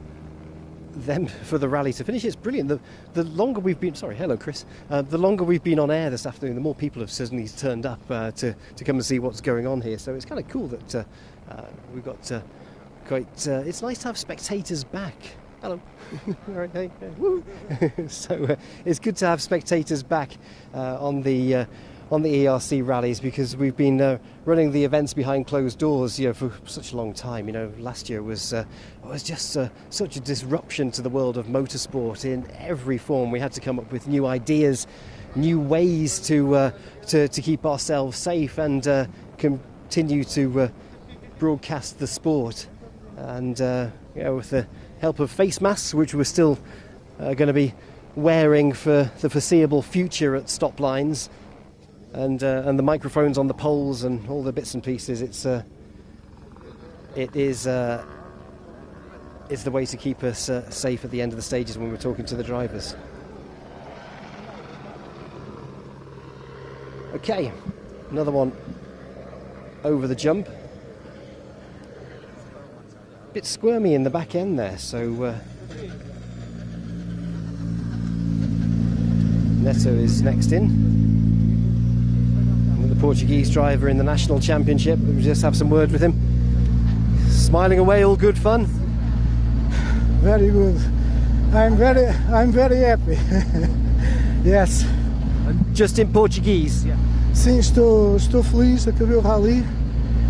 them for the rally to finish. It's brilliant. The longer we've been, sorry, hello Chris. The longer we've been on air this afternoon, the more people have certainly turned up to come and see what's going on here. So it's kind of cool that we've got quite. It's nice to have spectators back. Hello. All right, hey, woo. So it's good to have spectators back on the ERC rallies, because we've been running the events behind closed doors, for such a long time. Last year was just such a disruption to the world of motorsport in every form. We had to come up with new ideas, new ways to keep ourselves safe and continue to broadcast the sport. And with the help of face masks, which we're still going to be wearing for the foreseeable future at stop lines, and the microphones on the poles and all the bits and pieces, it's the way to keep us safe at the end of the stages when we're talking to the drivers. Okay, another one over the jump. Bit squirmy in the back end there, so Neto is next in. The Portuguese driver in the national championship. We'll just have some words with him. Smiling away, all good fun. Very good. I'm very happy. Yes. Just in Portuguese. Yeah. Sim, estou feliz. Acabei o rally.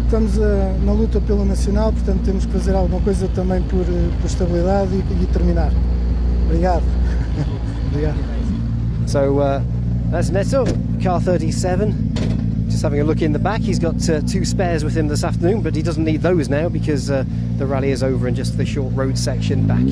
Estamos na luta pelo nacional, portanto temos que fazer alguma coisa também por estabilidade e terminar. Obrigado. Obrigado. So that's Neto, car 37. Just having a look in the back. He's got two spares with him this afternoon, but he doesn't need those now because the rally is over and just the short road section back.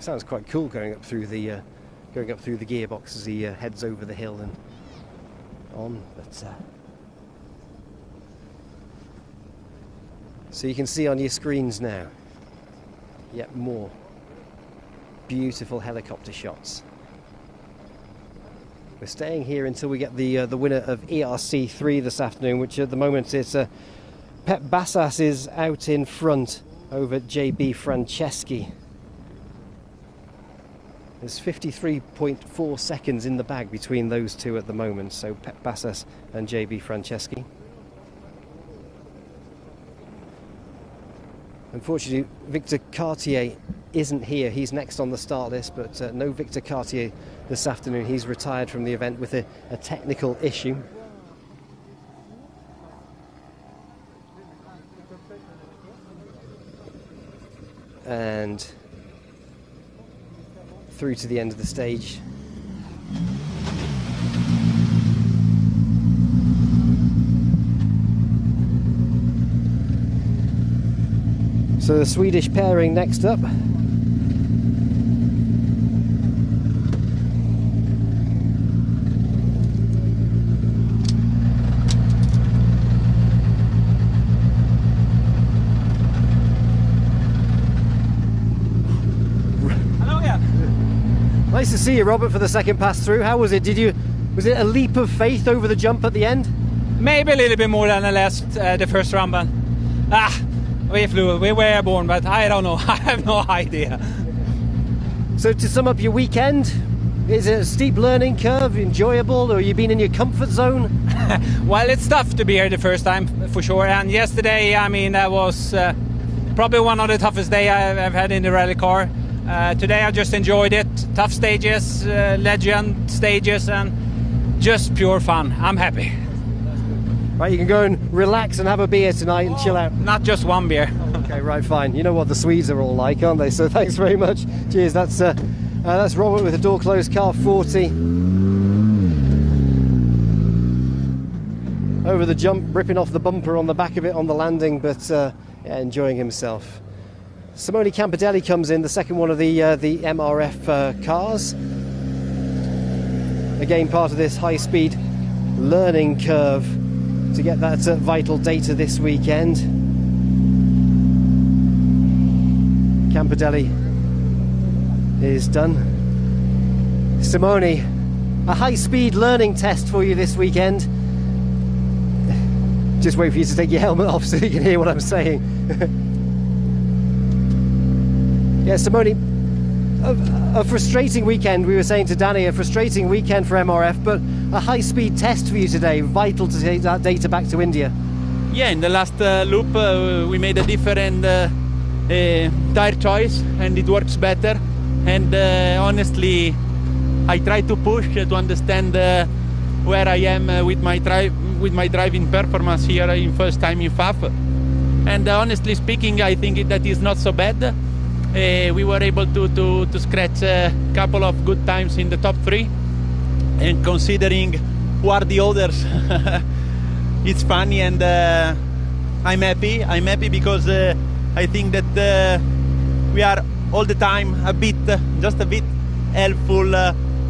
Sounds quite cool going up through the gearbox as he heads over the hill and on. But so you can see on your screens now yet more beautiful helicopter shots. We're staying here until we get the winner of ERC3 this afternoon, which at the moment is Pep Bassas is out in front over JB Franceschi. There's 53.4 seconds in the bag between those two at the moment, so Pep Bassas and JB Franceschi. Unfortunately, Victor Cartier isn't here. He's next on the start list, but no Victor Cartier this afternoon. He's retired from the event with a technical issue. And through to the end of the stage. So the Swedish pairing next up. Nice to see you, Robert, for the second pass through. How was it? Was it a leap of faith over the jump at the end? Maybe a little bit more than the first run, but we flew. We were airborne, but I don't know. I have no idea. So to sum up your weekend, is it a steep learning curve, enjoyable, or you been in your comfort zone? Well, it's tough to be here the first time, for sure. And yesterday, I mean, that was probably one of the toughest days I've had in the rally car. Today I just enjoyed it. Tough stages, legend stages, and just pure fun. I'm happy. Right, you can go and relax and have a beer tonight and chill out. Not just one beer. Okay, right, fine. You know what the Swedes are all like, aren't they? So thanks very much. Cheers. That's Robert with a door closed car 40. Over the jump, ripping off the bumper on the back of it on the landing, but yeah, enjoying himself. Simone Campidelli comes in, the second one of the MRF cars. Again, part of this high-speed learning curve to get that vital data this weekend. Campidelli is done. Simone, a high-speed learning test for you this weekend. Just wait for you to take your helmet off so you can hear what I'm saying. Yeah, Simone, a frustrating weekend, we were saying to Danny, a frustrating weekend for MRF, but a high-speed test for you today, vital to take that data back to India. Yeah, in the last loop we made a different tire choice and it works better. And honestly, I try to push to understand where I am with my driving performance here in first time in Fafe. And honestly speaking, I think that is not so bad. We were able to scratch a couple of good times in the top 3, and considering who are the others, it's funny, and I'm happy. I'm happy because I think that we are all the time just a bit helpful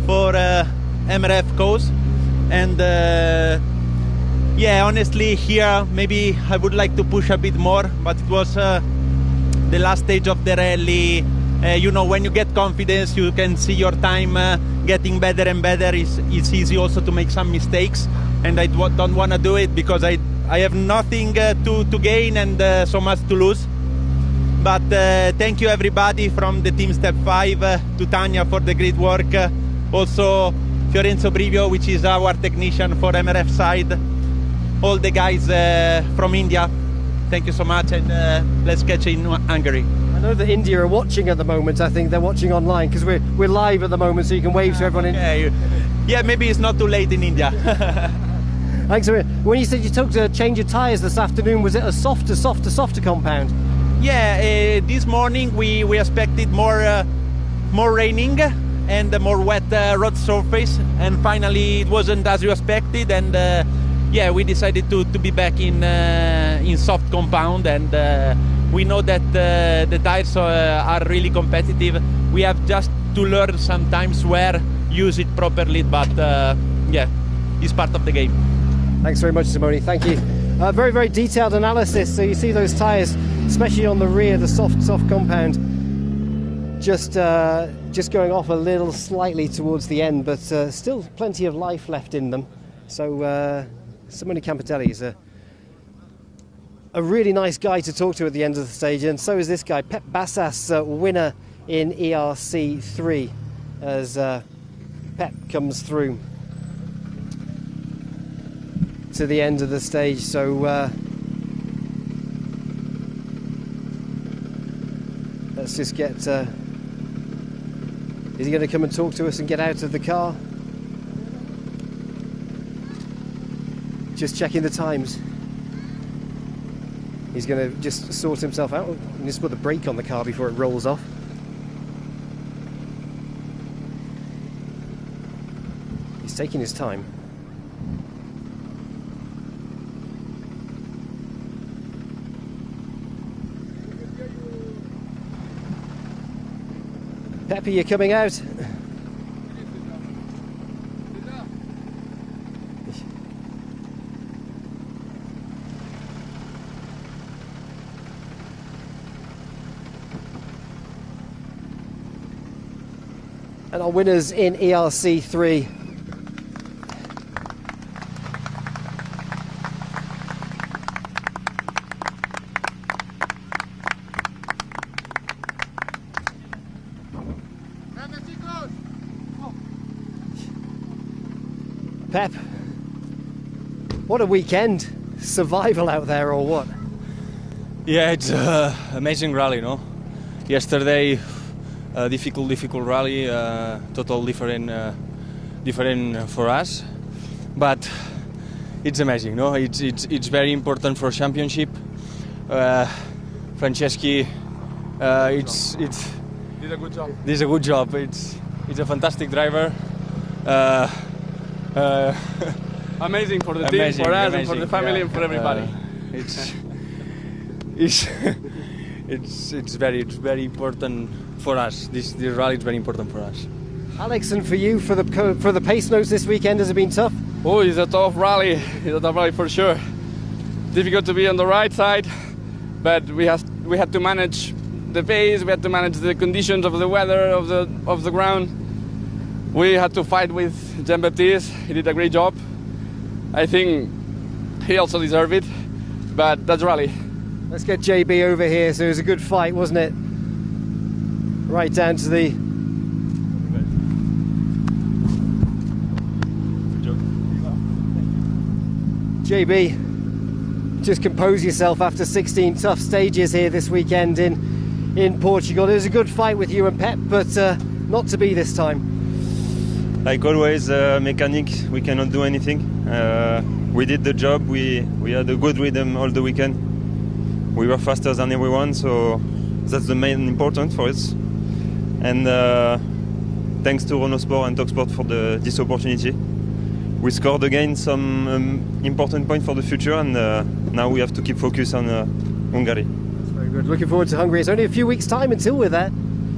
for MRF cause, and yeah, honestly here maybe I would like to push a bit more, but it was the last stage of the rally. You know, when you get confidence, you can see your time getting better and better. It's easy also to make some mistakes, and I don't want to do it because I have nothing to gain and so much to lose. But thank you everybody from the team Step 5 to Tanya for the great work. Also Fiorenzo Brivio, which is our technician for MRF side. All the guys from India. Thank you so much, and let's catch you in Hungary. I know that India are watching at the moment. I think they're watching online because we're live at the moment, so you can wave to everyone. Yeah, maybe it's not too late in India. Thanks. When you said you took to change your tyres this afternoon, was it a softer compound? Yeah, this morning we expected more raining and more wet road surface, and finally it wasn't as you expected, and yeah, we decided to be back in soft compound, and we know that the tires are really competitive. We have just to learn sometimes where use it properly, but yeah, it's part of the game. Thanks very much, Simone. Thank you. Very, very detailed analysis. So you see those tyres, especially on the rear, the soft compound, just going off a little slightly towards the end, but still plenty of life left in them. So Simone Campidelli is a really nice guy to talk to at the end of the stage, and so is this guy, Pep Bassas, winner in ERC3, as Pep comes through to the end of the stage. So Let's just get... is he going to come and talk to us and get out of the car? Just checking the times. He's going to just sort himself out and just put the brake on the car before it rolls off. He's taking his time. Pepe, you're coming out. And our winners in ERC 3. Pep, what a weekend. Survival out there or what? Yeah, it's amazing rally, no? Yesterday, difficult rally, total different for us, but it's amazing, no? It's very important for championship. Franceschi, Did a good job. Did a good job. It's a fantastic driver. Amazing for the team, for us, and for the family, and for everybody. It's very important for us. This rally is very important for us. Alex, and for you, for the pace notes this weekend, has it been tough? Oh, it's a tough rally. It's a tough rally for sure. Difficult to be on the right side, but we had to manage the pace. We had to manage the conditions of the weather, of the ground. We had to fight with Jean-Baptiste. He did a great job. I think he also deserved it, but that's rally. Let's get JB over here. So it was a good fight, wasn't it? Right down to the... JB, just compose yourself after 16 tough stages here this weekend in Portugal. It was a good fight with you and Pep, but not to be this time. Like always, mechanic, we cannot do anything. We did the job. We had a good rhythm all the weekend. We were faster than everyone, so that's the main important for us. And thanks to Renault Sport and Talksport for this opportunity. We scored again some important points for the future, and now we have to keep focus on Hungary. That's very good. Looking forward to Hungary. It's only a few weeks' time until we're there.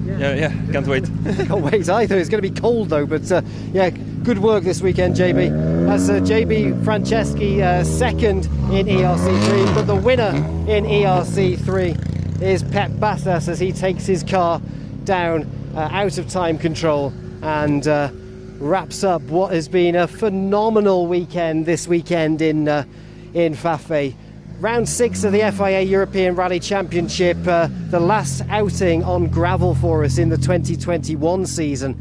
Yeah, can't wait. Can't wait either. It's going to be cold though, but yeah, good work this weekend, JB. As JB Franceschi second in ERC3, but the winner in ERC3 is Pep Bassas as he takes his car down out of time control and wraps up what has been a phenomenal weekend this weekend in Fafe. Round 6 of the FIA European Rally Championship, the last outing on gravel for us in the 2021 season.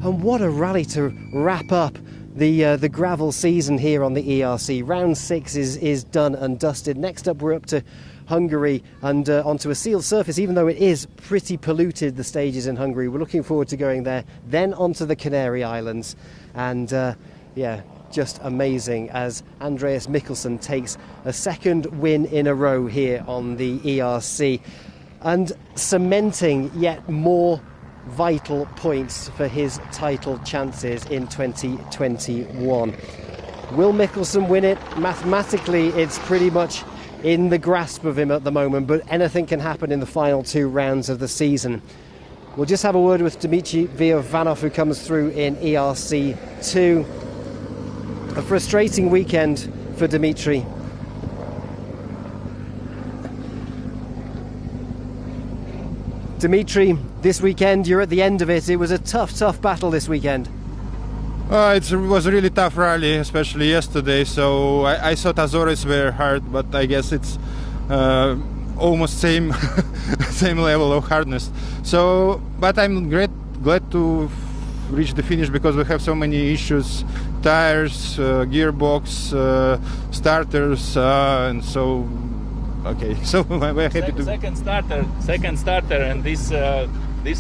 And what a rally to wrap up the gravel season here on the ERC. Round 6 is done and dusted. Next up, we're up to Hungary and onto a sealed surface, even though it is pretty polluted, the stages in Hungary. We're looking forward to going there, then onto the Canary Islands. And yeah, just amazing as Andreas Mickelson takes a second win in a row here on the ERC and cementing yet more vital points for his title chances in 2021. Will Mickelson win it? Mathematically, it's pretty much in the grasp of him at the moment, but anything can happen in the final 2 rounds of the season. We'll just have a word with Dimitri Viovanov, who comes through in ERC2. A frustrating weekend for Dimitri. Dimitri, this weekend you're at the end of it. It was a tough battle this weekend. It was a really tough rally, especially yesterday. So I thought Azores were hard, but I guess it's almost same level of hardness. So, but I'm glad to reach the finish because we have so many issues: tires, gearbox, starters, and so okay. So we're happy to. Second starter, and this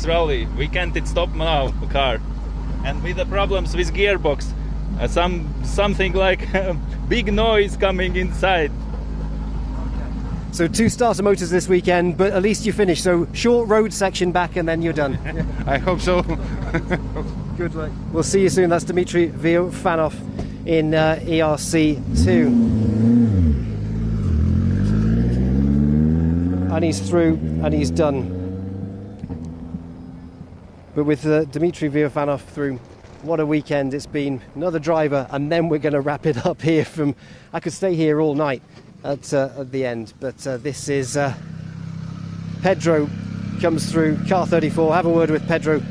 rally we can't stop now the car, and with the problems with gearbox, something like big noise coming inside. So 2 starter motors this weekend, but at least you finished. So short road section back, and then you're done. I hope so. Good luck. We'll see you soon. That's Dmitry Viofanov in ERC2. And he's through, and he's done. But with Dmitry Viofanov through, what a weekend it's been. Another driver, and then we're going to wrap it up here from... I could stay here all night at the end, but this is Pedro comes through, car 34. Have a word with Pedro.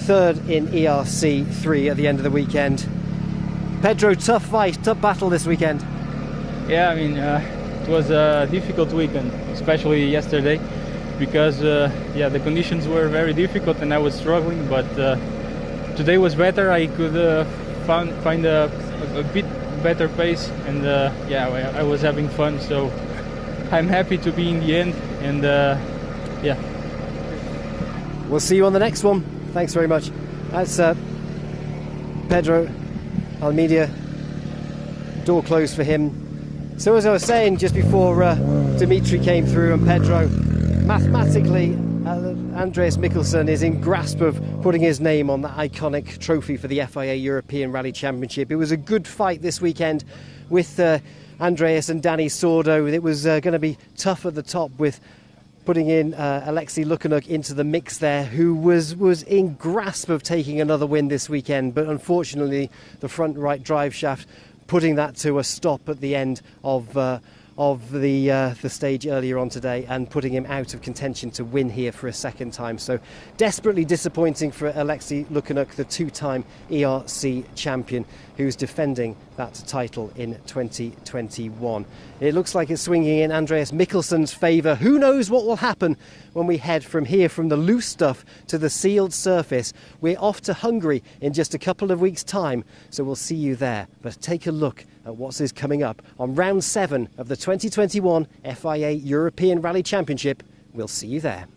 Third in ERC3 at the end of the weekend. Pedro, tough fight, tough battle this weekend. Yeah, I mean, it was a difficult weekend, especially yesterday, because yeah, the conditions were very difficult and I was struggling, but today was better. I could find a bit better pace, and yeah, I was having fun, so I'm happy to be in the end, and yeah. We'll see you on the next one. Thanks very much. That's Pedro Almeida. Door closed for him. So as I was saying just before Dmitry came through and Pedro, mathematically Andreas Mickelson is in grasp of putting his name on that iconic trophy for the FIA European Rally Championship. It was a good fight this weekend with Andreas and Danny Sordo. It was going to be tough at the top with putting in Alexei Lukyanuk into the mix there, who was in grasp of taking another win this weekend, but unfortunately the front right drive shaft putting that to a stop at the end of the stage earlier on today, and putting him out of contention to win here for a second time. So desperately disappointing for Alexei Lukyanuk, the 2-time ERC champion, who's defending that title in 2021. It looks like it's swinging in Andreas Mikkelson's favour. Who knows what will happen when we head from here, from the loose stuff to the sealed surface. We're off to Hungary in just a couple of weeks' time, so we'll see you there. But take a look at what is coming up on round 7 of the 2021 FIA European Rally Championship. We'll see you there.